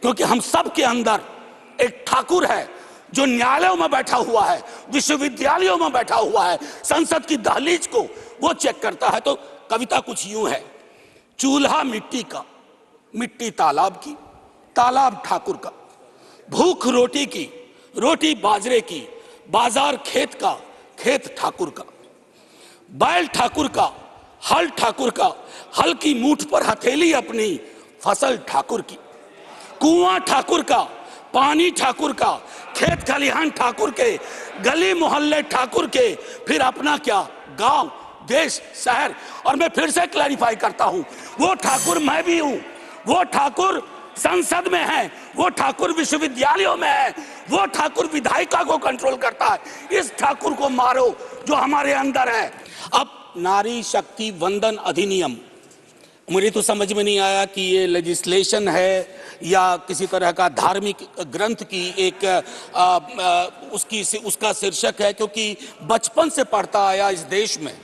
क्योंकि हम सब के अंदर एक ठाकुर है जो न्यायालयों में बैठा हुआ है, विश्वविद्यालयों में बैठा हुआ है, संसद की दहलीज को वो चेक करता है। तो कविता कुछ यूं है, चूल्हा मिट्टी का, मिट्टी तालाब की, तालाब ठाकुर का, भूख रोटी की, रोटी बाजरे की, बाजार खेत का, खेत ठाकुर का, बैल ठाकुर का, हल ठाकुर का, हल की मूठ पर हथेली अपनी, फसल ठाकुर की, कुआं ठाकुर का, पानी ठाकुर का, खेत खलिहान ठाकुर के, गली मोहल्ले ठाकुर के, फिर अपना क्या, गांव, देश, शहर। और मैं फिर से क्लैरिफाई करता हूं, वो ठाकुर मैं भी हूं, वो ठाकुर संसद में है, वो ठाकुर विश्वविद्यालयों में है, वो ठाकुर विधायिका को कंट्रोल करता है। इस ठाकुर को मारो जो हमारे अंदर है। अब नारी शक्ति वंदन अधिनियम, मुझे तो समझ में नहीं आया कि ये लेजिस्लेशन है या किसी तरह का धार्मिक ग्रंथ की एक उसका शीर्षक है, क्योंकि बचपन से पढ़ता आया इस देश में,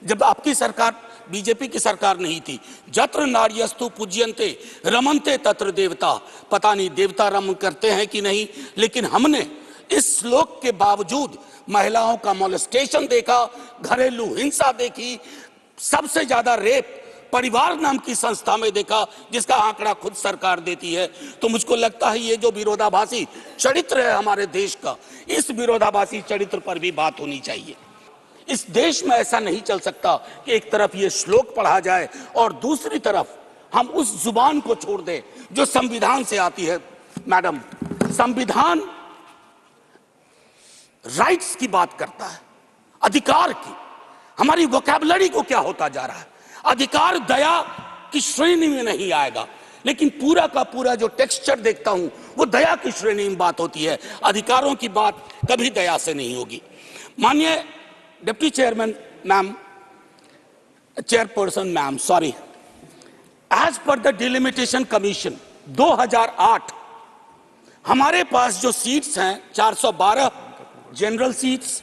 जब आपकी सरकार बीजेपी की सरकार नहीं थी, जत्र नार्यस्तु पूज्यन्ते रमन्ते तत्र देवता, पता नहीं देवता रम करते हैं कि नहीं, लेकिन हमने इस श्लोक के बावजूद महिलाओं का मोलेस्टेशन देखा, घरेलू हिंसा देखी, सबसे ज्यादा रेप परिवार नाम की संस्था में देखा, जिसका आंकड़ा खुद सरकार देती है। तो मुझको लगता है ये जो विरोधाभासी चरित्र है हमारे देश का, इस विरोधाभासी चरित्र पर भी बात होनी चाहिए। इस देश में ऐसा नहीं चल सकता कि एक तरफ ये श्लोक पढ़ा जाए और दूसरी तरफ हम उस जुबान को छोड़ दें जो संविधान से आती है। मैडम, संविधान राइट्स की बात करता है, अधिकार की। हमारी वोकैबुलरी को क्या होता जा रहा है, अधिकार दया की श्रेणी में नहीं आएगा, लेकिन पूरा का पूरा जो टेक्सचर देखता हूं वो दया की श्रेणी में बात होती है, अधिकारों की बात कभी दया से नहीं होगी। माननीय deputy chairman ma'am, chairperson ma'am, sorry, as per the delimitation commission 2008 हमारे पास जो सीट्स हैं 412 जनरल सीट्स,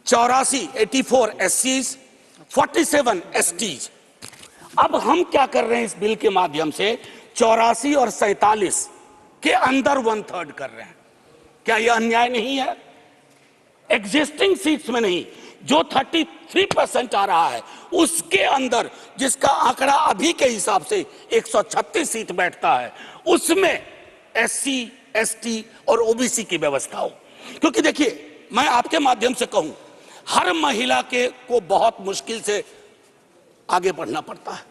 84 एससीज, 47 एसटीज। अब हम क्या कर रहे हैं इस बिल के माध्यम से, 84 और 47 के अंदर 1/3 कर रहे हैं। क्या यह अन्याय नहीं है? एग्जिस्टिंग सीट्स में नहीं, जो 33% आ रहा है उसके अंदर, जिसका आंकड़ा अभी के हिसाब से 136 सीट बैठता है, उसमें एससी, एसटी और ओबीसी की व्यवस्था हो। क्योंकि देखिए, मैं आपके माध्यम से कहूं, हर महिला के को बहुत मुश्किल से आगे बढ़ना पड़ता है।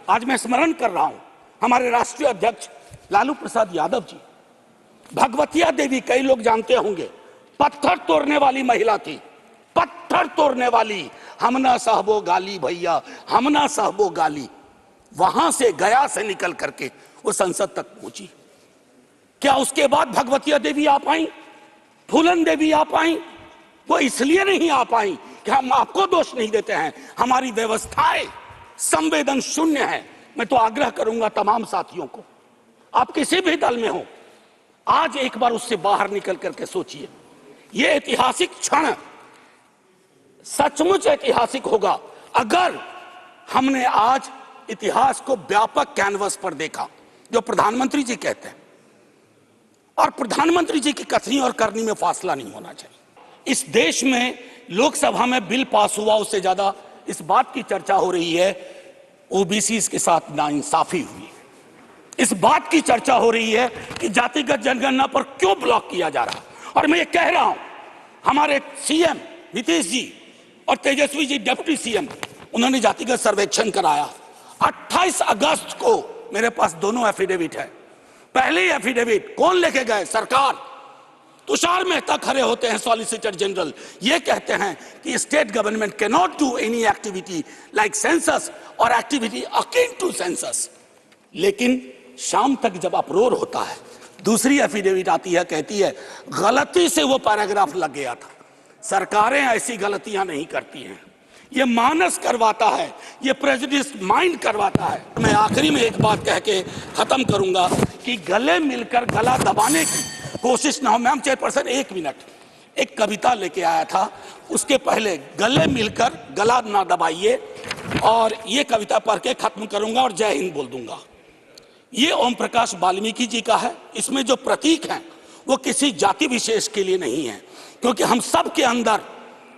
आज मैं स्मरण कर रहा हूं हमारे राष्ट्रीय अध्यक्ष लालू प्रसाद यादव जी, भगवतिया देवी, कई लोग जानते होंगे, पत्थर तोड़ने वाली महिला थी, पत्थर तोड़ने वाली, हम ना सहबो गाली भैया, हम ना सहबो गाली। वहां से, गया से निकल करके वो संसद तक पहुंची। क्या उसके बाद भगवतिया देवी आ पाई, फूलन देवी आ पाई? वो इसलिए नहीं आ पाई कि हम आपको दोष नहीं देते हैं, हमारी व्यवस्थाएं संवेदन शून्य है। मैं तो आग्रह करूंगा तमाम साथियों को, आप किसी भी दल में हो, आज एक बार उससे बाहर निकल करके सोचिए। ये ऐतिहासिक क्षण सचमुच ऐतिहासिक होगा अगर हमने आज इतिहास को व्यापक कैनवस पर देखा, जो प्रधानमंत्री जी कहते हैं, और प्रधानमंत्री जी की कथनी और करनी में फासला नहीं होना चाहिए। इस देश में लोकसभा में बिल पास हुआ, उससे ज्यादा इस बात की चर्चा हो रही है ओबीसी के साथ नाइंसाफी हुई, इस बात की चर्चा हो रही है कि जातिगत जनगणना पर क्यों ब्लॉक किया जा रहा। और मैं ये कह रहा हूं, हमारे सीएम नीतीश जी और तेजस्वी जी डिप्टी सीएम, उन्होंने जातिगत सर्वेक्षण कराया। 28 अगस्त को मेरे पास दोनों एफिडेविट है। पहले एफिडेविट कौन लेके गए? सरकार। तुषार मेहता खड़े होते हैं, सॉलिसिटर जनरल, ये कहते हैं कि state government can not do any activity like census और एक्टिविटी अकिन टू सेंसस। लेकिन शाम तक जब अप्रोर होता है, दूसरी एफिडेविट आती है, कहती है गलती से वो पैराग्राफ लग गया था। सरकारें ऐसी गलतियां नहीं करती हैं, ये मानस करवाता है, ये प्रेजुडिस माइंड करवाता है। मैं आखिरी में एक बात कह के खत्म करूंगा कि गले मिलकर गला दबाने की कोशिश ना हो। मैम चेयरपर्सन, 1 मिनट, एक कविता लेके आया था, उसके पहले गले मिलकर गला ना दबाइए, और ये कविता पढ़ के खत्म करूंगा और जय हिंद बोल दूंगा। ये ओम प्रकाश वाल्मीकि जी का है। इसमें जो प्रतीक हैं वो किसी जाति विशेष के लिए नहीं है, क्योंकि हम सब के अंदर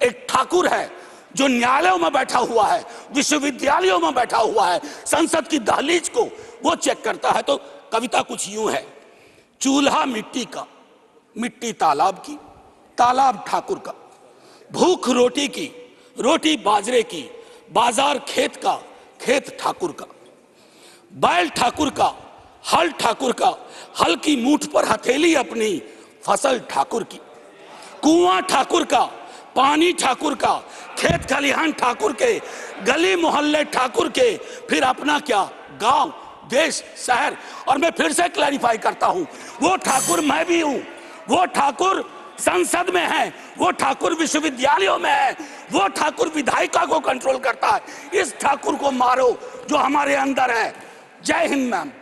एक ठाकुर है जो न्यायालयों में बैठा हुआ है, विश्वविद्यालयों में बैठा हुआ है, संसद की दहलीज को वो चेक करता है। तो कविता कुछ यूं है। चूल्हा मिट्टी का, मिट्टी तालाब की, तालाब ठाकुर का। भूख रोटी की, रोटी बाजरे की, बाजार खेत का, खेत ठाकुर का। बैल ठाकुर का, हल ठाकुर का, हल की मूठ पर हथेली अपनी, फसल ठाकुर की। कुआं ठाकुर का, पानी ठाकुर का, खेत खलिहान ठाकुर के, गली मोहल्ले ठाकुर के, फिर अपना क्या, गांव, देश, शहर। और मैं फिर से क्लैरिफाई करता हूं, वो ठाकुर मैं भी हूं, वो ठाकुर संसद में है, वो ठाकुर विश्वविद्यालयों में है, वो ठाकुर विधायिका को कंट्रोल करता है। इस ठाकुर को मारो जो हमारे अंदर है। जय हिंद मैम।